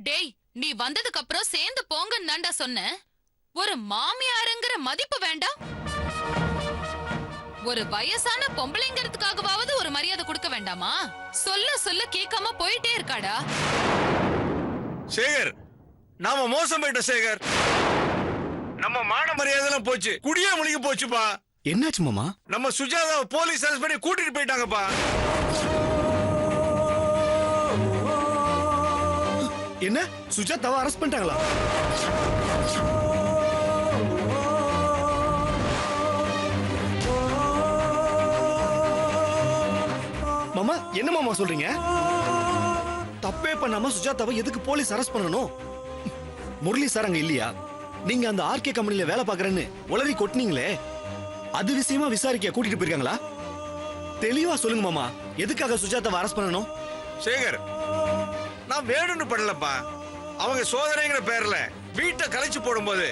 டேய், நீ வந்ததுக்கு அப்புறம் சேர்ந்து போங்கன்னு தாண்டா சொன்ன. ஒரு மாமியாருங்கிற மதிப்பு வேண்டாம்? ஒரு வயசான பொம்பளைங்கிறதுக்காகவாவது ஒரு மரியாதை கொடுக்க வேண்டாமா? சொல்ல சொல்ல கேட்காம போயிட்டே இருக்காடா. சேகர், நாம மோசம் போயிட்ட சேகர். நம்ம மான மரியாதை போச்சு, குடியே முழுகி போச்சுப்பா. என்னாச்சு மாமா? நம்ம சுஜாதாவை போலீஸ் அரெஸ்ட் பண்ணி கூட்டிட்டு போயிட்டாங்கப்பா. என்ன, சுஜாதாவை அரெஸ்ட் பண்ணிட்டாங்களா? மாமா, என்ன மாமா சொல்றீங்க? தப்பே பண்ணாம சுஜாதாவை எதுக்கு போலீஸ் அரெஸ்ட் பண்ணணும்? முரளி சார் அங்க இல்லையா? நீங்க அந்த ஆர்கே கம்பெனில வேலை பாக்குறேன்னு உளறி கொட்டினீங்களே, அது விஷயமா விசாரிக்க கூட்டிட்டு போயிருக்காங்களா? தெளிவா சொல்லுங்க மாமா, எதுக்காக சுஜாதாவை அரெஸ்ட் பண்ணணும்? சேகர், நான் வேணும்னு பண்ணலப்பா. அவங்க சோதனைங்கிற பேர்ல வீட்டை கலைச்சு போடும்போது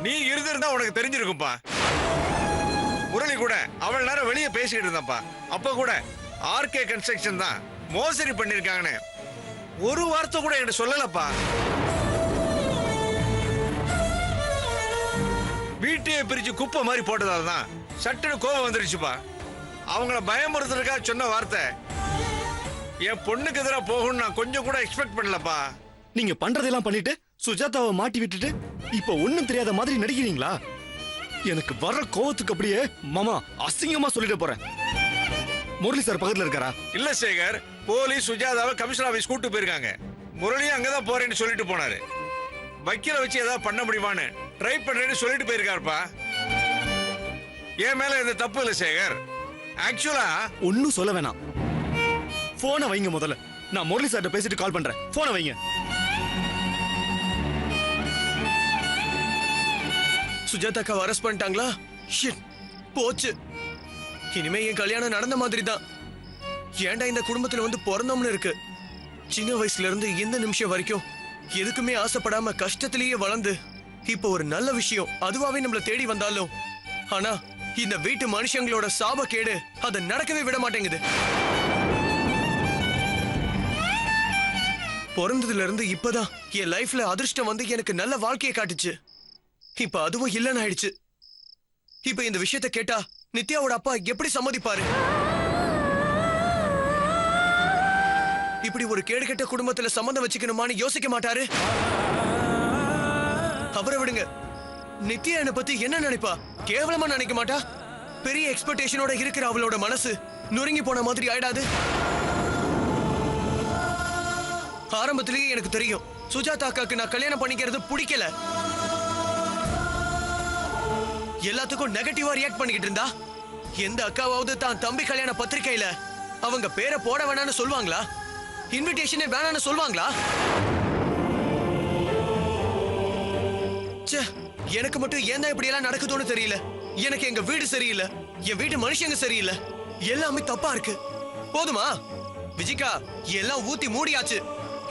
நீ இருந்திருந்தா உனக்கு தெரிஞ்சிருக்கும்பா. முரளி கூட அவள் நேரம் வெளியே பேசிக்கிட்டு இருந்தாப்பா. அப்ப கூட ஆர்கே கன்ஸ்ட்ரக்ஷன் தான் மோசடி பண்ணிருக்காங்கன்னு ஒரு வார்த்தை கூட என்கிட்ட சொல்லலப்பா. வீட்டையே பிரிச்சு குப்பை மாதிரி போட்டதால தான் சட்டுன்னு கோபம் வந்துருச்சுப்பா. அவங்கள பயமுறுத்துறதுக்காக சொன்ன வார்த்தை என் பொண்ணுக்கு எதிராக போகும்னு நான் கொஞ்சம் கூட எக்ஸ்பெக்ட் பண்ணலப்பா. நீங்க பண்றதெல்லாம் பண்ணிட்டு சுஜாதாவை மாட்டி விட்டுட்டு இப்ப ஒண்ணும் தெரியாத மாதிரி நடிக்கிறீங்களா? எனக்கு வர்ற கோவத்துக்கு அப்படியே மாமா அசிங்கமா சொல்லிட்டு போறேன். முரளி சார் பக்கத்துல இருக்காரா? இல்ல சேகர், போலீஸ் சுஜாதாவை கமிஷனர் ஆபீஸ் கூட்டு போயிருக்காங்க. முரளியும் அங்கதான் போறேன்னு சொல்லிட்டு போனாரு. வக்கீல வச்சு ஏதாவது பண்ண முடியுமான்னு ட்ரை பண்றேன்னு சொல்லிட்டு போயிருக்காருப்பா. என் மேல எந்த தப்பு இல்ல சேகர். ஆக்சுவலா ஒன்னும் சொல்ல வேணாம். போனை வைங்க முதல்ல. நான் முரளி சார்ட்ட பேசிட்டு கால் பண்றேன். போனை வைங்க. சுஜாதாக்கா அரெஸ்ட் பண்ணிட்டாங்களா? போச்சு. இனிமே என் கல்யாணம் நடந்த மாதிரி தான். ஏன்டா இந்த குடும்பத்துல வந்து பிறந்தோம்னு இருக்கு. சின்ன வயசுல இருந்து இந்த நிமிஷம் வரைக்கும் எதுக்குமே ஆசைப்படாம கஷ்டத்திலேயே வளர்ந்து இப்ப ஒரு நல்ல விஷயம் அதுவாவே நம்மள தேடி வந்தாலும், ஆனா இந்த வீட்டு மனுஷங்களோட சாபக்கேடு அதை நடக்கவே விட மாட்டேங்குது. பிறந்ததுல இருந்து இப்பதான் என் லைஃப்ல அதிர்ஷ்டம் வந்து எனக்கு நல்ல வாழ்க்கையை காட்டுச்சு. இப்ப அதுவும் இல்லன்னு ஆயிடுச்சு. இப்ப இந்த விஷயத்த கேட்டா நித்யாவோட அப்பா எப்படி சம்மதிப்பாரு? இப்படி ஒரு கேடுகெட்ட குடும்பத்துல சம்மந்தம் வச்சுக்கணுமான்னு யோசிக்க மாட்டாரு. அவரை விடுங்க. நித்யா என்னை பத்தி என்ன நினைப்பா? கேவலமா நினைக்க மாட்டா? பெரிய எக்ஸ்பெக்டேஷனோட இருக்கிற அவளோட மனசு நொறுங்கி போன மாதிரி ஆயிடாது? ஆரம்பத்திலேயே எனக்கு தெரியும் சுஜாதா அக்காக்கு நான் கல்யாணம் பண்ணிக்கிறது பிடிக்கல. எல்லாத்துக்கும் நெகட்டிவா ரியாக்ட் பண்ணிக்கிட்டு இருந்தா எந்த அக்காவாவது தான் தம்பி கல்யாண பத்திரிக்கையில அவங்க பேரை போட வேணான்னு சொல்லுவாங்களா? இன்விடேஷனே வேணான்னு சொல்லுவாங்களா? எனக்கு மட்டும் ஏன் இப்படி எல்லாம் நடக்குதுன்னு தெரியல. எனக்கு எங்க வீடு சரியில்லை, என் வீட்டு மனுஷங்க சரியில்லை, எல்லாமே தப்பா இருக்கு. போதுமா விஜிகா? எல்லாம் ஊத்தி மூடியாச்சு.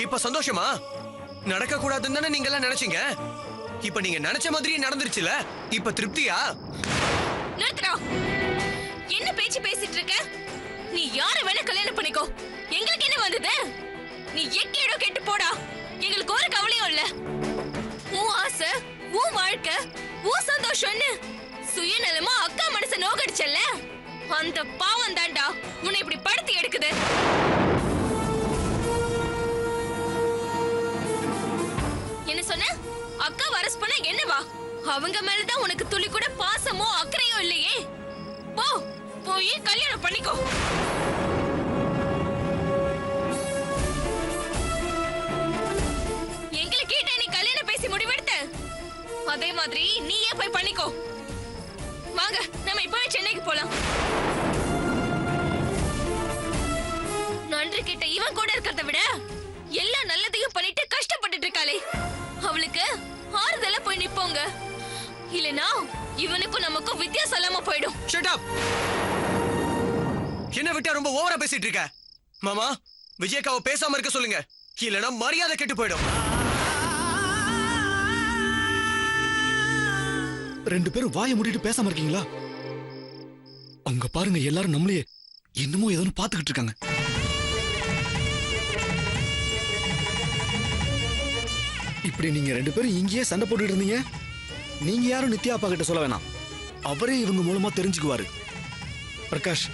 இப்ப சந்தோஷமா? நடக்க கூடாதுன்னு தானே நீங்க எல்லாம் நினைச்சீங்க. இப்ப நீங்க நினைச்ச மாதிரியே நடந்துருச்சுல. இப்ப திருப்தியா? நிறுத்துடா. என்ன பேச்சு பேசிட்டு இருக்க? நீ யார வேணா கல்யாணம் பண்ணிக்கோ, எங்களுக்கு என்ன வந்தது? நீ எக்கேடோ கெட்டு போடா, எங்களுக்கு ஒரு கவலையும் இல்ல. உன் ஆசை, உன் வாழ்க்கை, உன் சந்தோஷம்னு சுயநலமா அக்கா மனச நோக்கடிச்சல்ல, அந்த பாவம் தாண்டா உன்னை இப்படி படுத்தி எடுக்குது. என்ன சொன்ன? அக்கா அரெஸ்ட் பண்ண என்னவா? அவங்க மேலதான் உனக்கு துளி கூட பாசமோ அக்கறையோ இல்லையே. போ, போய் கல்யாணம் பண்ணிக்கோ. எங்களை கேட்ட நீ கல்யாணம் பேசி முடிவெடுத்த அதே மாதிரி நீயே போய் பண்ணிக்கோ. வாங்க, நம்ம இப்பவே சென்னைக்கு போலாம். நன்றி கிட்ட இவன் கூட இருக்கிறத விட எல்லா நல்லதையும் பண்ணிட்டு கஷ்டப்பட்டுட்டு இருக்காளே, அவளுக்கு ஆறுதலா போய் நிப்போங்க. இல்லனா இவனுக்கும் நமக்கும் வித்தியாசம் இல்லாம போயிடும். Shut up. என்ன விட்டா ரொம்ப ஓவரா பேசிட்டு இருக்க. மாமா, விஜயக்காவை பேசாம இருக்க சொல்லுங்க, இல்லனா மரியாதை கெட்டு போயிடும். ரெண்டு பேரும் வாயை மூடிட்டு பேசாம இருக்கீங்களா? அங்க பாருங்க, எல்லாரும் நம்மளையே என்னமோ ஏதோ பாத்துக்கிட்டு இருக்காங்க. இப்படி நீங்க 2 பேரும் இங்கேயே சண்டை போட்டுட்டு இருந்தீங்க. நீங்க யாரும் நித்யா அப்பா கிட்ட சொல்ல வேணாம், அவரே இவங்க மூலமா தெரிஞ்சுக்குவாரு. பிரகாஷ்,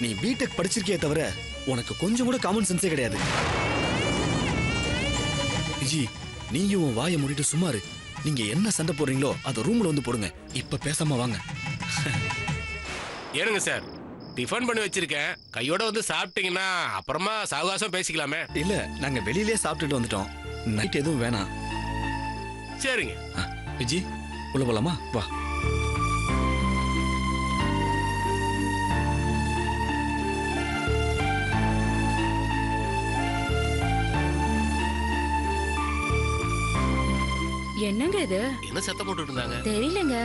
நீ பிடெக் படிச்சிருக்கே தவிர உனக்கு கொஞ்சம் கூட காமன் சென்ஸே கிடையாது. விஜி, நீயும் உன் வாயை மூடிட்டு சும்மாரு. நீங்க என்ன சண்டை போடுறீங்களோ அதை ரூம்ல வந்து போடுங்க. இப்ப பேசாம வாங்க. ஏனுங்க சார், டிஃபன் பண்ணி வச்சிருக்கேன், கையோட வந்து சாப்பிட்டீங்கன்னா அப்புறமா சாவகாசம் பேசிக்கலாமே. இல்ல, நாங்க வெளியிலே சாப்பிட்டுட்டு வந்துட்டோம். நைட் எதுவும் வேணாம். சரிங்க. விஜி, உள்ள போலாமா? வா. என்னங்க இது? என்ன சத்தம் போட்டுட்டு இருந்தாங்க? தெரியலங்க,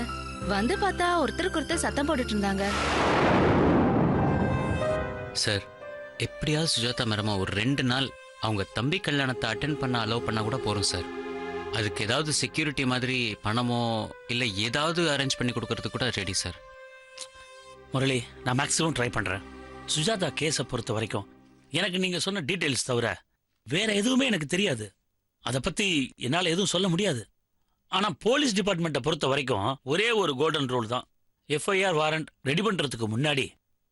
வந்து பார்த்தா ஒருத்தருக்கு ஒருத்தர் சத்தம் போட்டுட்டு இருந்தாங்க. சார், எப்படியாவது சுஜாதா மேடமா ஒரு 2 நாள் அவங்க தம்பி கல்யாணத்தை அட்டென்ட் பண்ண அலோவ் பண்ணா கூட போறோம் சார். அதுக்கு ஏதாவது செக்யூரிட்டி மாதிரி பணமோ இல்லை ஏதாவது அரேஞ்ச் பண்ணி கொடுக்கறதுக்கு கூட ரெடி சார். முரளி, நான் மேக்ஸிமம் ட்ரை பண்ணுறேன். சுஜாதா கேஸை பொறுத்த வரைக்கும் எனக்கு நீங்கள் சொன்ன டீட்டெயில்ஸ் தவிர வேற எதுவுமே எனக்கு தெரியாது. அதை பற்றி என்னால் எதுவும் சொல்ல முடியாது. ஆனால் போலீஸ் டிபார்ட்மெண்ட்டை பொறுத்த வரைக்கும் ஒரே ஒரு கோல்டன் ரூல் தான். எஃப்ஐஆர் வாரண்ட் ரெடி பண்ணுறதுக்கு முன்னாடி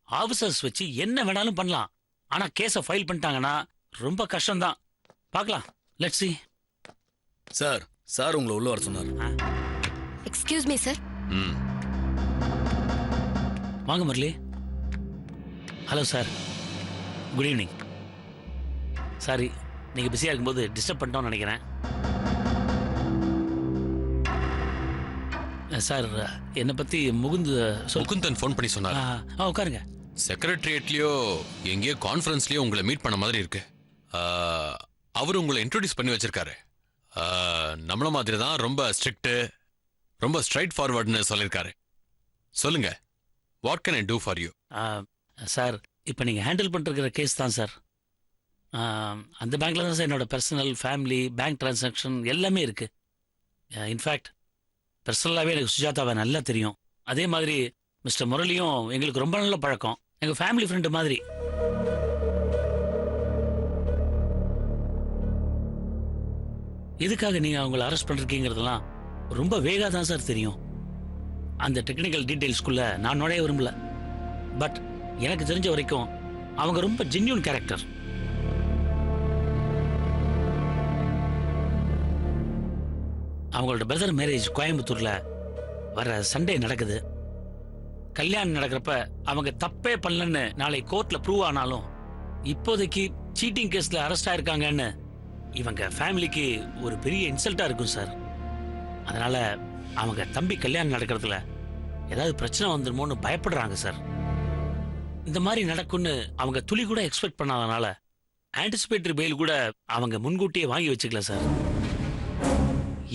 ஆஃபீஸர்ஸ் வச்சு என்ன வேணாலும் பண்ணலாம். ஆனால் கேஸை ஃபைல் பண்ணிட்டாங்கன்னா ரொம்ப கஷ்டம்தான். பார்க்கலாம், லெட்ஸ் see. சார் உங்களை உள்ள வர சொன்னார். Excuse me sir. வாங்க Murali. Hello sir, good evening. Sorry, நீங்கள் பிஸியாக இருக்கும்போது டிஸ்டர்ப் பண்ணிட்டோம்னு நினைக்கிறேன். சார், என்னை பற்றி முகுந்தன் ஃபோன் பண்ணி சொன்னார். உட்காருங்க. செக்ரட்டரியேட்லயோ எங்கேயோ கான்ஃபரன்ஸ்லயோ உங்களை மீட் பண்ண மாதிரி இருக்கு. அவர் உங்களை இன்ட்ரோடியூஸ் பண்ணி வச்சிருக்காரு. நம்மள மாதிரி தான், ரொம்ப ஸ்ட்ரிக்ட், ரொம்ப ஸ்ட்ரைட் ஃபார்வர்ட்னு சொல்லியிருக்காரு. சொல்லுங்க, what can I do for you? Sir, இப்போ நீங்கள் ஹேண்டில் பண்ணிருக்கிற கேஸ் தான் சார். அந்த பேங்க்ல தான் சார் என்னோட பர்சனல், ஃபேமிலி, பேங்க் டிரான்சாக்ஷன் எல்லாமே இருக்கு. இன்ஃபேக்ட் பர்சனலாகவே எனக்கு சுஜாதாவை நல்லா தெரியும். அதே மாதிரி மிஸ்டர் முரளியும் எங்களுக்கு ரொம்ப நல்ல பழக்கம், எங்கள் ஃபேமிலி ஃப்ரெண்டு மாதிரி. எதுக்காக நீங்கள் அவங்கள அரெஸ்ட் பண்ணிருக்கீங்கிறதெல்லாம் ரொம்ப வேகா தான் சார் தெரியும். அந்த டெக்னிக்கல் டீட்டெயில்ஸ்குள்ள நான் நுழைய விரும்பல. பட் எனக்கு தெரிஞ்ச வரைக்கும் அவங்க ரொம்ப ஜென்யூன் கேரக்டர். அவங்களோட பிரதர் மேரேஜ் கோயம்புத்தூர்ல வர சண்டே நடக்குது. கல்யாணம் நடக்கிறப்ப அவங்க தப்பே பண்ணலன்னு நாளை கோர்ட்ல ப்ரூவ் ஆனாலும் இப்போதைக்கு சீட்டிங் கேஸ்ல அரெஸ்ட் ஆயிருக்காங்கன்னு இவங்க ஃபேமிலிக்கு ஒரு பெரிய இன்சல்ட்டா இருக்கும் சார். அதனால அவங்க தம்பி கல்யாணம் நடக்கிறதுல ஏதாவது பிரச்சனை வந்துருமோன்னு பயப்படுறாங்க சார். இந்த மாதிரி நடக்கும்னு அவங்க துளி கூட எக்ஸ்பெக்ட் பண்ணாதனால ஆன்டிசிபேட்டரி பெயில் கூட அவங்க முன்கூட்டியே வாங்கி வச்சுக்கல சார்.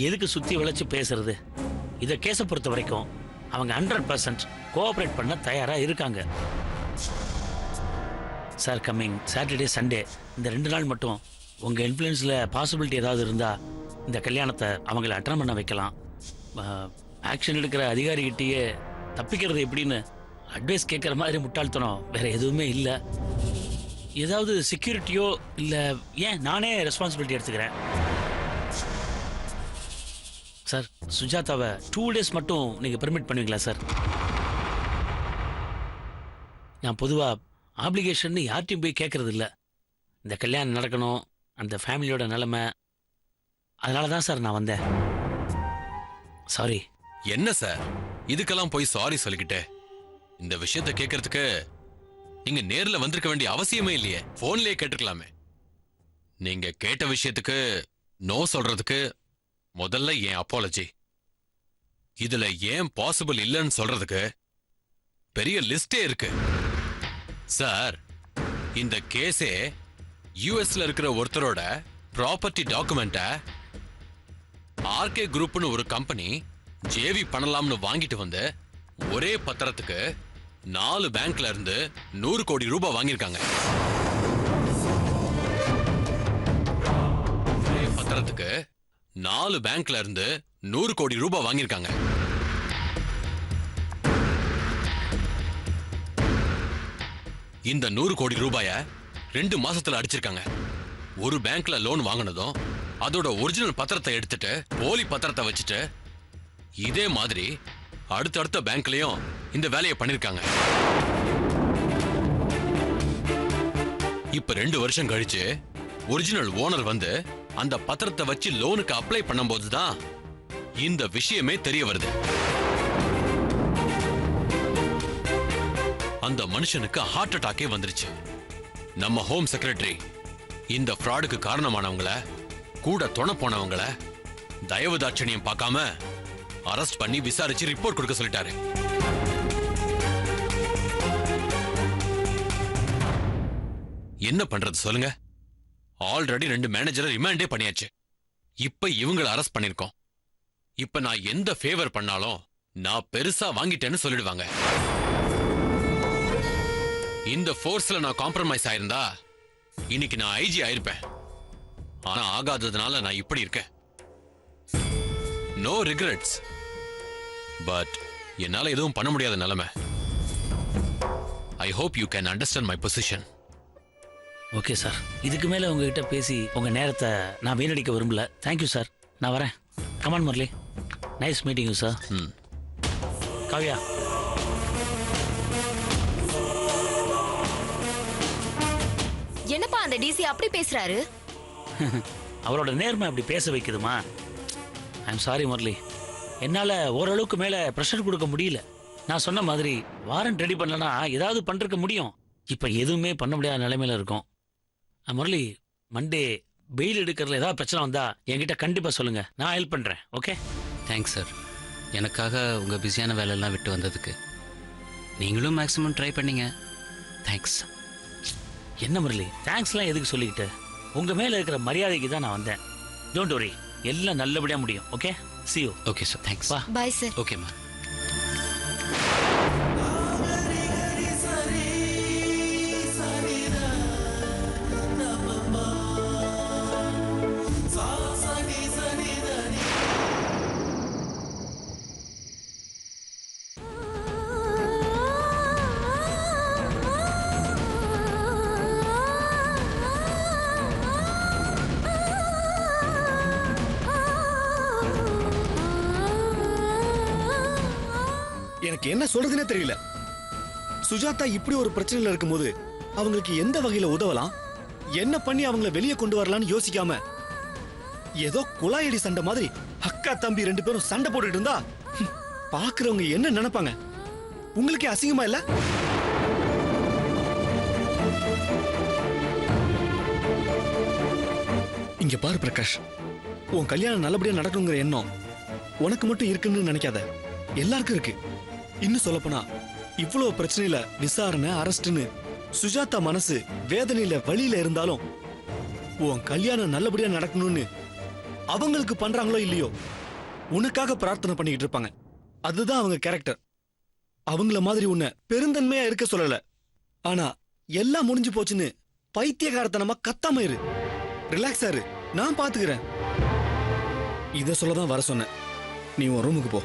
எதுக்கு சுத்தி வளைச்சு பேசுறது? இதை கேஸை பொறுத்த வரைக்கும் அவங்க 100% கோஆபரேட் பண்ண தயாரா இருக்காங்க சார். கம்மிங் சாட்டர்டே, சண்டே இந்த 2 நாள் மட்டும் உங்க இன்ஃப்ளூயன்ஸ்ல பாசிபிலிட்டி ஏதாவது இருந்தா இந்த கல்யாணத்தை அவங்கள அட்டெண்ட் பண்ண வைக்கலாம். ஆக்ஷன் எடுக்கிற அதிகாரிகிட்டயே தப்பிக்கிறது எப்படின்னு அட்வைஸ் கேட்குற மாதிரி முட்டாள்தனம் வேற எதுவுமே இல்லை. ஏதாவது செக்யூரிட்டியோ இல்லை ஏன் நானே ரெஸ்பான்சிபிலிட்டி எடுத்துக்கிறேன் சார். சுஜாதாவை 2 days மட்டும் நீங்கள் பெர்மிட் பண்ணுவீங்களா சார்? நான் பொதுவாக ஆப்ளிகேஷன் யார்ட்டையும் போய் கேட்கறது இல்லை. இந்த கல்யாணம் நடக்கணும், அந்த ஃபேமிலியோட நிலைமை, அதனால தான் சார் நான் வந்தேன். சாரி. என்ன சார் இதுக்கெல்லாம் போய் சாரி சொல்லிக்கிட்டே? இந்த விஷயத்தை கேட்கறதுக்கு நீங்க நேர்ல வந்திருக்க வேண்டிய அவசியமே இல்லையே, போன்லயே கேட்டுக்கலாமே. நீங்க கேட்ட விஷயத்துக்கு நோ சொல்றதுக்கு முதல்ல ஏன் அப்பாலஜி. இதுல ஏன் பாசிபிள் இல்லைன்னு சொல்றதுக்கு பெரிய லிஸ்டே இருக்கு சார். இந்த கேஸே யூஎஸ்ல இருக்கிற ஒருத்தரோட ப்ராப்பர்ட்டி டாக்குமெண்ட ஆர்கே குரூப்னு ஒரு கம்பெனி ஜேவி பண்ணலாம்னு வாங்கிட்டு வந்து ஒரே பத்திரத்துக்கு 4 பேங்க்ல இருந்து 100 கோடி ரூபாய் வாங்கியிருக்காங்க. ஒரே பத்திரத்துக்கு 4 பேங்க்ல இருந்து 100 கோடி ரூபாய் வாங்கியிருக்காங்க. இந்த 100 கோடி ரூபாய 2 மாசத்துல அடிச்சிருக்காங்க. ஒரு பேங்க்ல லோன் வாங்கினதும் அதோட ஒரிஜினல் பத்திரத்தை எடுத்துட்டு போலி பத்திரத்தை வச்சுட்டு இதே மாதிரி அடுத்தடுத்த பேங்க்லயும் இந்த வேலையை பண்ணிருக்காங்க. இப்ப 2 வருஷம் கழிச்சு ஒரிஜினல் ஓனர் வந்து அந்த பத்திரத்தை வச்சு லோனுக்கு அப்ளை பண்ணும்போது தான் இந்த விஷயமே தெரிய வருது. அந்த மனுஷனுக்கு ஹார்ட் அட்டாக்கே வந்துருச்சு. நம்ம ஹோம் செக்ரட்டரி இந்த ஃப்ராடுக்கு காரணமானவங்கள, கூட துணை போனவங்கள தயவு தாட்சணியம் பார்க்காம அரெஸ்ட் பண்ணி விசாரிச்சு ரிப்போர்ட் கொடுக்க சொல்லிட்டாரு. என்ன பண்றது சொல்லுங்க? ஆல்ரெடி 2 மேனேஜரை ரிமாண்டே பண்ணியாச்சு. இப்ப இவங்களை அரெஸ்ட் பண்ணிருக்கோம். இப்ப நான் எந்த ஃபேவர் பண்ணாலும் நான் பெருசா வாங்கிட்டேன்னு சொல்லிடுவாங்க. இந்த ஃபோர்ஸ்ல நான் காம்ப்ரமைஸ் ஆயிருந்தா இன்னைக்கு நான் ஐஜி ஆயிருப்பேன். ஆனா ஆகாததுனால நான் இப்படி இருக்கேன். No regrets. பட் என்னால எதுவும் பண்ண முடியாத நிலைமை. I hope you can understand my position. Okay sir, இதுக்கு மேலே உங்ககிட்ட பேசி உங்கள் நேரத்தை நான் வீணடிக்க விரும்பல. தேங்க்யூ சார், நான் வரேன். Come on Murali, nice meeting you sir. Kavya, என்னப்பா அந்த டிசி அப்படி பேசுறாரு? அவரோட நேர்மை அப்படி பேச வைக்குதுமா? ஐம் சாரி முரளி, என்னால் ஓரளவுக்கு மேலே ப்ரெஷர் கொடுக்க முடியல. நான் சொன்ன மாதிரி வாரண்ட் ரெடி பண்ணலன்னா ஏதாவது பண்ணிருக்க முடியும். இப்போ எதுவுமே பண்ண முடியாத நிலைமையில இருக்கும். முரளி, மண்டே பெயில் எடுக்கிறதுல ஏதாவது பிரச்சனை வந்தா என்கிட்ட கண்டிப்பாக சொல்லுங்க, நான் ஹெல்ப் பண்ணுறேன். ஓகே? Thanks sir. எனக்காக உங்கள் பிஸியான வேலையெல்லாம் விட்டு வந்ததுக்கு. நீங்களும் மேக்ஸிமம் ட்ரை பண்ணீங்க. தேங்க்ஸ். என்ன முரளி, தேங்க்ஸ்லாம் எதுக்கு சொல்லிக்கிட்டு? உங்கள் மேலே இருக்கிற மரியாதைக்கு தான் நான் வந்தேன். டோன்ட் வரி, எல்லாம் நல்லபடியாக முடியும். Okay? see you. Okay sir, thanks. Bye sir. ஓகேம்மா. எனக்கு என்ன சொல்றதுனே தெரியல. சுஜாதா இப்படி ஒரு பிரச்சனையில இருக்கும்போது அவங்களுக்கு எந்த வகையில உதவலாம், என்ன பண்ணி அவங்கள வெளியே கொண்டு வரலாம்னு யோசிக்காம ஏதோ குழாயடி சண்டை மாதிரி அக்கா தம்பி 2 பேரும் சண்டை போட்டுட்டு இருந்தா பாக்குறவங்க என்ன நினைப்பாங்க? உங்களுக்கே அசிங்கமா இல்ல? இங்க பாரு பிரகாஷ், உன் கல்யாணம் நல்லபடியா நடக்குங்கிற எண்ணம் உனக்கு மட்டும் இருக்குன்னு நினைக்காத, எல்லாருக்கும் இருக்கு. இன்னும் சொல்லப்போனா இவ்வளவு பிரச்சனையில விசாரணை, அரஸ்ட்னு சுஜாதா மனசு வேதனையில வழியில இருந்தாலும் உன் கல்யாணம் நல்லபடியா நடக்கணும்னு அவங்களுக்கு பண்றாங்களோ இல்லையோ உனக்காக பிரார்த்தனை பண்ணிக்கிட்டு இருப்பாங்க. அதுதான் அவங்க கேரக்டர். அவங்கள மாதிரி உன்னை பெருந்தன்மையா இருக்க சொல்லல, ஆனா எல்லாம் முடிஞ்சு போச்சுன்னு பைத்தியகாரத்தனமா கத்தாம இரு. ரிலாக்ஸா இரு, நான் பாத்துக்கிறேன். இத சொல்லதான் வர சொன்னேன். நீ உன் ரூமுக்கு போ.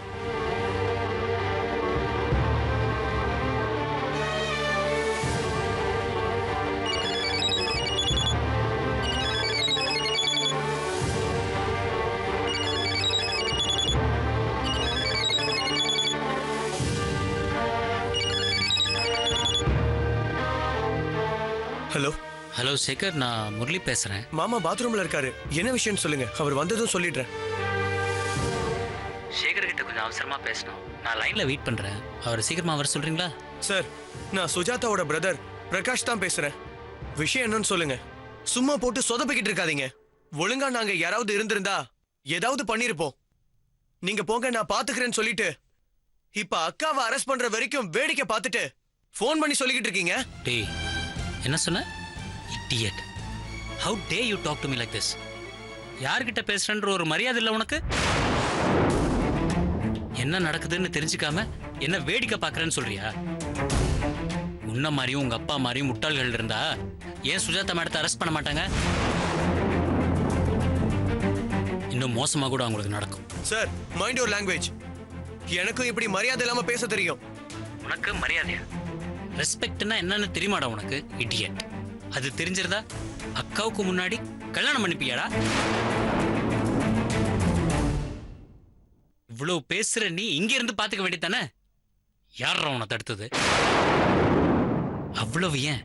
ஹலோ. ஹலோ சேகர், நான் முரளி பேசுறேன். மாமா பாத்ரூம்ல இருக்காரு. என்ன விஷயம்னு சொல்லுங்க, அவர் வந்ததும் சொல்லிடுறேன். சேகர் கிட்ட கொஞ்சம் அவசரமா பேசணும். நான் லைன்ல வெயிட் பண்றேன். அவர் சீக்கிரமா வர சொல்றீங்களா? சார், நான் சுஜாதாவோட பிரதர் பிரகாஷ் தான் பேசுறேன். விஷயம் என்னன்னு சொல்லுங்க. சும்மா போட்டு சொதப்பிக்கிட்டு இருக்காதீங்க. ஒழுங்கா நாங்க யாராவது இருந்திருந்தா ஏதாவது பண்ணிருப்போம். நீங்க போங்க, நான் பாத்துக்கிறேன்னு சொல்லிட்டு இப்ப அக்காவை அரெஸ்ட் பண்ற வரைக்கும் வேடிக்கை பார்த்துட்டு போன் பண்ணி சொல்லிக்கிட்டு இருக்கீங்க. டேய், என்ன சொன்ன? idiot. How dare you talk to me like this? யார்கிட்ட பேசுறன்ற ஒரு மரியாதை இல்ல உனக்கு? என்ன நடக்குதுன்னு தெரிஞ்சுக்காம என்ன வேடிக்கை பார்க்கறேன்னு சொல்றியா? உன்ன மாதிரியும் உங்க அப்பா மாதிரியும் முட்டாள்கள் இருந்தா ஏன் சுஜாதா மேடத்தை அரெஸ்ட் பண்ண மாட்டாங்க? இன்னும் மோசமா கூட அவங்களுக்கு நடக்கும். Sir, mind your language. எனக்கும் இப்படி மரியாதை இல்லாம பேச தெரியும். உனக்கு மரியாதையா? ரெஸ்பெக்ட்னா என்னன்னு தெரியுமாடா உனக்கு? இடியட். அது தெரிஞ்சிருந்தா அக்காவுக்கு முன்னாடி கல்யாணம் பண்ணிப்பியாடா? இவ்வளவு பேசுற நீ இங்க இருந்து பாத்துக்க வேண்டியதானே? யார் உன்னை தடுத்தது? அவ்வளவு ஏன்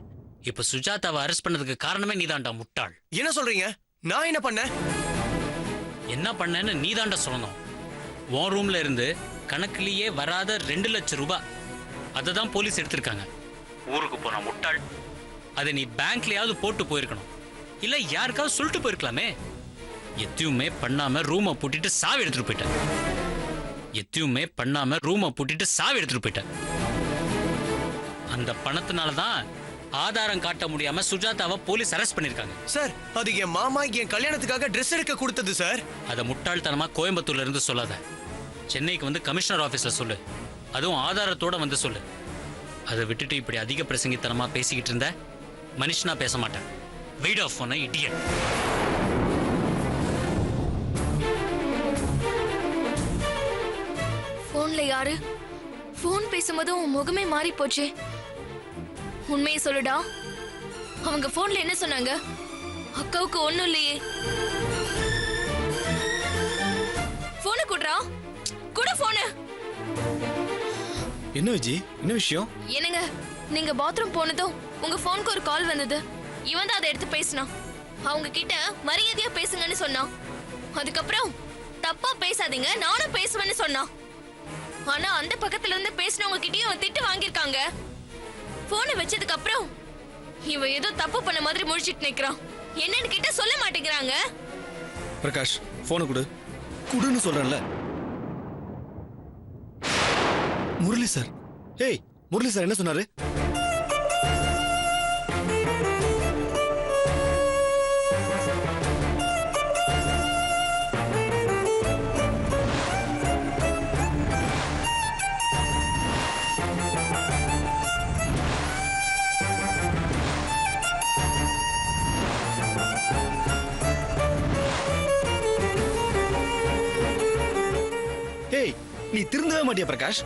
இப்ப சுஜாதாவை அரெஸ்ட் பண்ணதுக்கு காரணமே நீதான்டா முட்டாள். என்ன சொல்றீங்க? நான் என்ன பண்ணேன்? என்ன பண்ணேன்னு நீதான்டா சொல்லணும். உன் ரூம்ல இருந்து கணக்குலயே வராத 2 லட்சம் ரூபாய் அதை தான் போலீஸ் எடுத்திருக்காங்க. ஊருக்கு போன முட்டாள், அதை நீ பேங்க்லயாவது போட்டு போயிருக்கணும், இல்ல யாருக்காவது சொல்லிட்டு போயிருக்கலாமே. எத்தையுமே பண்ணாம ரூமை பூட்டிட்டு சாவி எடுத்துட்டு போயிட்ட. எத்தையுமே பண்ணாம ரூமை பூட்டிட்டு சாவி எடுத்துட்டு போயிட்ட. அந்த பணத்தினாலதான் ஆதாரம் காட்ட முடியாம சுஜாதாவை போலீஸ் அரெஸ்ட் பண்ணிருக்காங்க. சார், அது என் மாமா என் கல்யாணத்துக்காக ட்ரெஸ் எடுக்க கொடுத்தது சார். அதை முட்டாள்தனமா கோயம்புத்தூர்ல இருந்து சொல்லாத. சென்னைக்கு வந்து கமிஷனர் ஆபீஸ்ல சொல்லு, அதுவும் ஆதாரத்தோட வந்து சொல்லு. அதை விட்டுட்டு இப்படி அதிக பிரசங்கித்தனமா பேசிக்கிட்டு இருந்த மனுஷனா பேச மாட்டேன். வெயிட் ஆஃப் பண்ண இடியட். போன்ல யாரு? போன் பேசும்போது உன் முகமே மாறி போச்சு. உண்மையை சொல்லுடா, அவங்க போன்ல என்ன சொன்னாங்க? அக்காவுக்கு ஒண்ணும் இல்லையே. போன குடுறா, குடு போன. என்ன விஜி, என்ன விஷயம்? என்னங்க, நீங்க பாத்ரூம் போனதும் உங்க போனுக்கு ஒரு கால் வந்தது. இவன் தான் அதை எடுத்து பேசினான். அவங்க கிட்ட மரியாதையா பேசுங்கன்னு சொன்னான். அதுக்கப்புறம் தப்பா பேசாதீங்க, நானும் பேசுவேன்னு சொன்னான். ஆனா அந்த பக்கத்துல இருந்து பேசினவங்க கிட்டயும் திட்டு வாங்கியிருக்காங்க. போனை வச்சதுக்கு அப்புறம் இவன் ஏதோ தப்பு பண்ண மாதிரி முழிச்சிட்டு நிக்கிறான். என்னன்னு கிட்ட சொல்ல மாட்டேங்கிறாங்க. பிரகாஷ், போனை கொடு. குடுன்னு சொல்றேன்ல. முரளி சார். ஏய், முரளி சார் என்ன சொன்னாரு? ஏய், நீ திருந்தவே மாட்டியா பிரகாஷ்?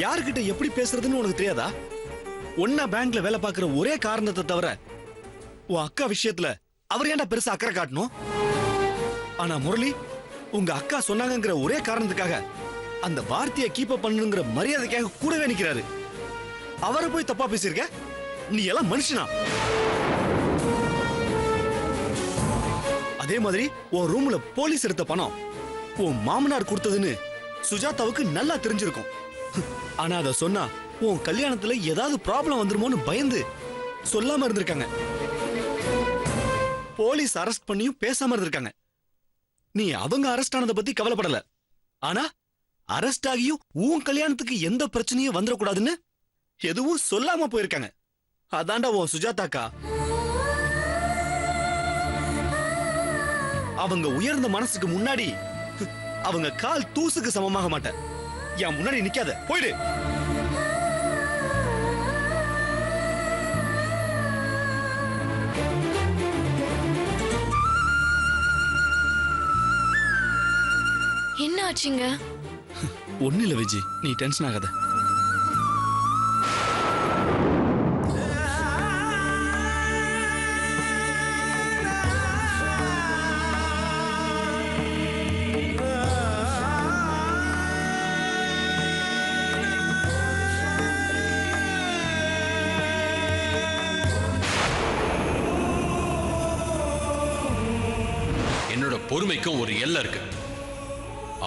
யாருக்கிட்ட எப்படி பேசுறதுன்னு உனக்கு தெரியாதா? ஒன்னா பேங்க்ல வேலை பார்க்கிற ஒரே காரணத்தை தவிர உன் அக்கா விஷயத்துல அவர் ஏன்டா பெருசா அக்கறை காட்டணும்? ஆனா முரளி, உங்க அக்கா சொன்னாங்கிற ஒரே காரணத்துக்காக அந்த வார்த்தையை கீப் அப் பண்ணுங்கிற மரியாதைக்காக கூடவே நிக்கிறாரு. அவரை போய் தப்பா பேசியிருக்க? நீ எல்லாம் மனுஷனா? அதே மாதிரி உன் ரூம்ல போலீஸ் எடுத்த பணம் உன் மாமனார் கொடுத்ததுன்னு சுஜாதாவுக்கு நல்லா தெரிஞ்சிருக்கும். ஆனா அத சொன்னா உன் கல்யாணத்துல ஏதாவது ப்ராப்ளம் வந்துருமோன்னு பயந்து சொல்லாம இருந்திருக்காங்க. போலீஸ் அரெஸ்ட் பண்ணியும் பேசாம இருந்திருக்காங்க. நீ அவங்க அரெஸ்ட் ஆனதை பத்தி கவலைப்படல. ஆனா அரெஸ்ட் ஆகியும் உன் கல்யாணத்துக்கு எந்த பிரச்சனையும் வந்துடக்கூடாதுன்னு எதுவும் சொல்லாம போயிருக்காங்க. அதான்டா உன் சுஜாதாக்கா. அவங்க உயர்ந்த மனசுக்கு முன்னாடி அவங்க கால் தூசுக்கு சமமாக மாட்டேன். என் முன்னாடி நிக்காத, போயிடு. என்ன ஆச்சுங்க? ஒண்ணு இல்ல விஜி, நீ டென்ஷன் ஆகாத. என்னோட பொறுமைக்கும் ஒரு எல்லை இருக்கு.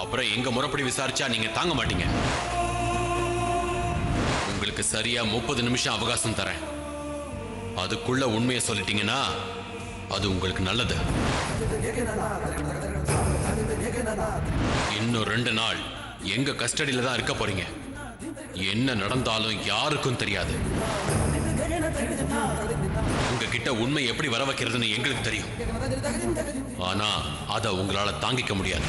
அப்புறம் எங்க முறைப்படி விசாரிச்சா நீங்க தாங்க மாட்டீங்க. உங்களுக்கு சரியா 30 நிமிஷம் அவகாசம் தரேன். அதுக்குள்ள உண்மையை சொல்லிட்டீங்கன்னா அது உங்களுக்கு நல்லது. இன்னும் 2 நாள் எங்க கஸ்டடியில தான் இருக்க போறீங்க. என்ன நடந்தாலும் யாருக்கும் தெரியாது. உங்ககிட்ட உண்மை எப்படி வர வைக்கிறதுன்னு எங்களுக்கு தெரியும். ஆனா அதை உங்களால தாங்கிக்க முடியாது.